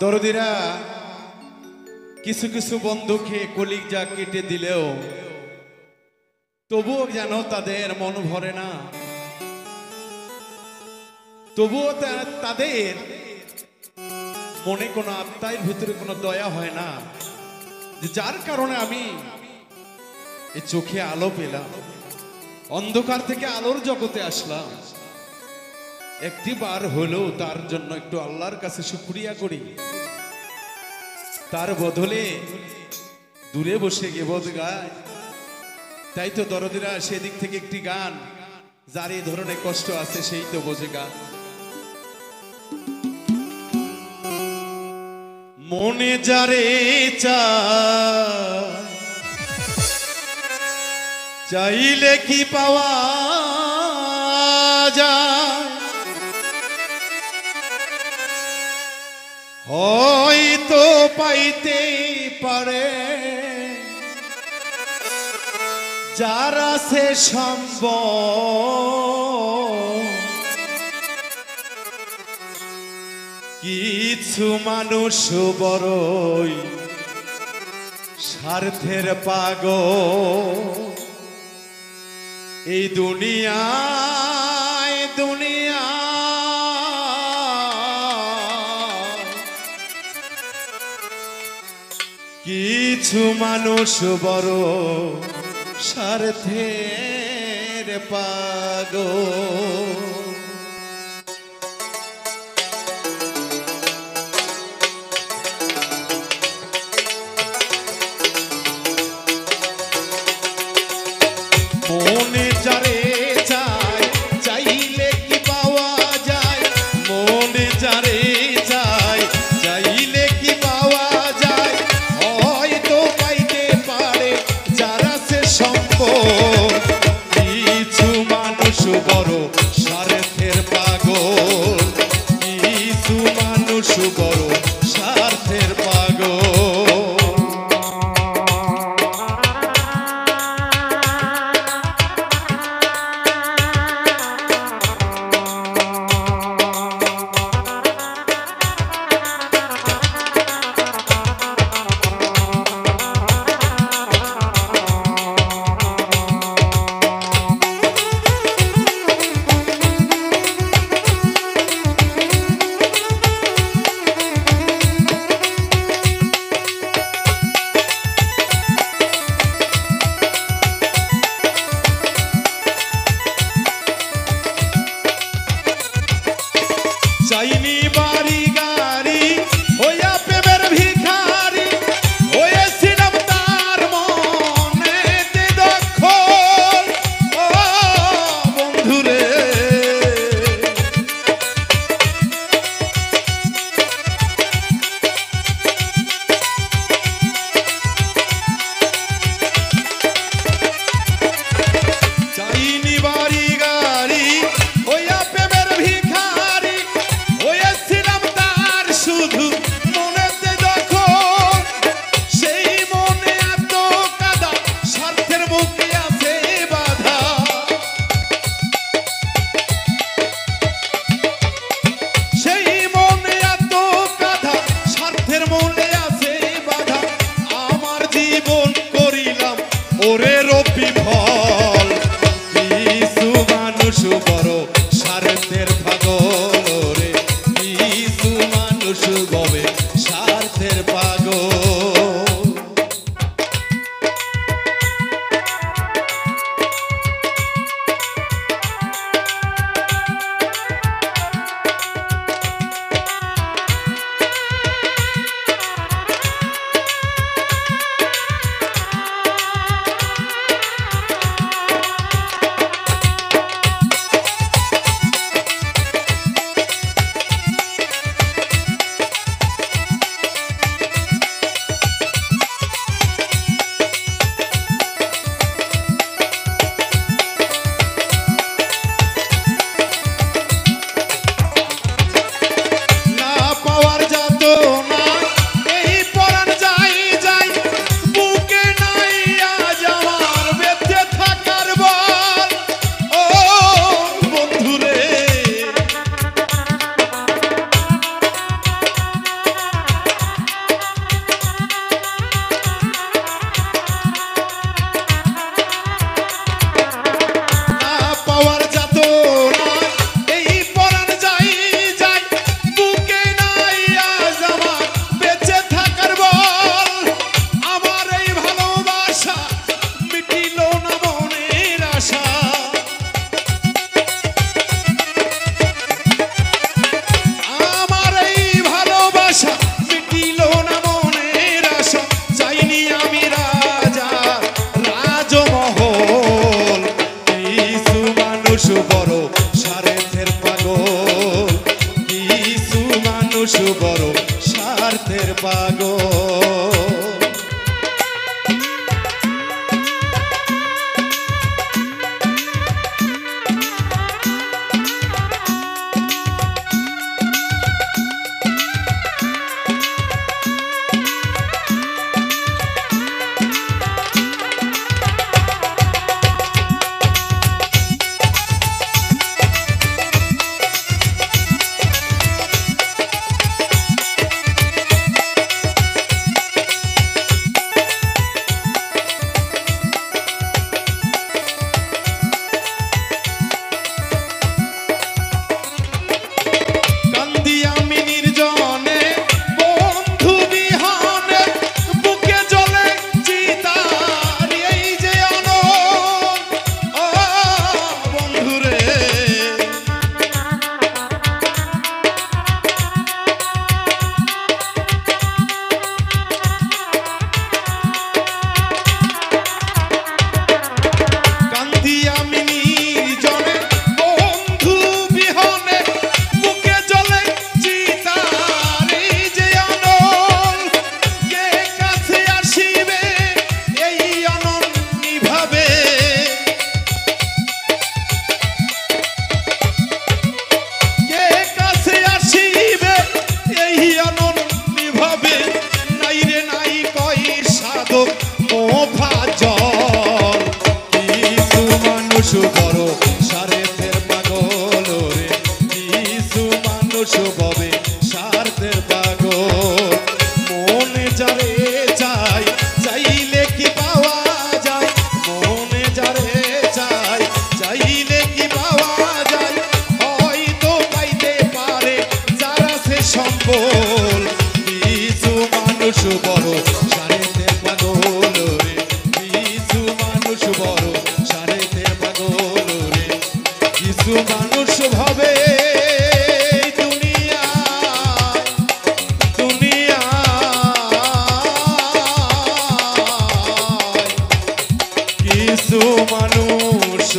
দরদিরা কিছু কিছু বন্ধুকে কলিজা কেটে দিলেও তবুও যেন তাদের মন ভরে না, তবুও তাদের মনে কোনো আত্মার ভিতরে কোনো দয়া হয় না, যার কারণে আমি এই চোখে আলো পেলাম, অন্ধকার থেকে আলোর জগতে আসলাম। একটি বার হলেও তার জন্য একটু আল্লাহর কাছে শুকরিয়া করি। তার বদলে দূরে বসে গেবত গায়। তাই তো দরদিরা সেদিক থেকে একটি গান, যার এই ধরনের কষ্ট আছে সেই তো বোঝে গান। মনে যারে চাইলে কি পাওয়া যায়, হয়তো পাইতে পারে যার আছে সম্ভব। কিছু মানুষ বড়ই স্বার্থের পাগল, এই দুনিয়ায় কিছু মানুষ বড় স্বার্থের পাগল। মনে যারে চাইলে কি পাওয়া যায়, মনে যারে চাইলে কি পাওয়া যায়, হয়তো পাইতে পারে যারা সে সম্ভব। কিছু মানুষ বড় স্বার্থের পাগল, কিছু মানুষ বড় স্বার্থের পাগল। মানুষ বড় স্বার্থের পাগল রে, কিছু মানুষ ববে স্বার্থের পাগল। মনে যারে চাই চাইলে কি পাওয়া যায়, মনে যারে চাই চাইলে কি পাওয়া যায়, হয়তো পাইতে পারে যারা সে সম্বল। কিছু মানুষ বড় স্বার্থের পাগল রে, কিছু মানুষ বড় স্বার্থের পাগল রে, কিছু মানুষ ভাবে কিছু মানুষ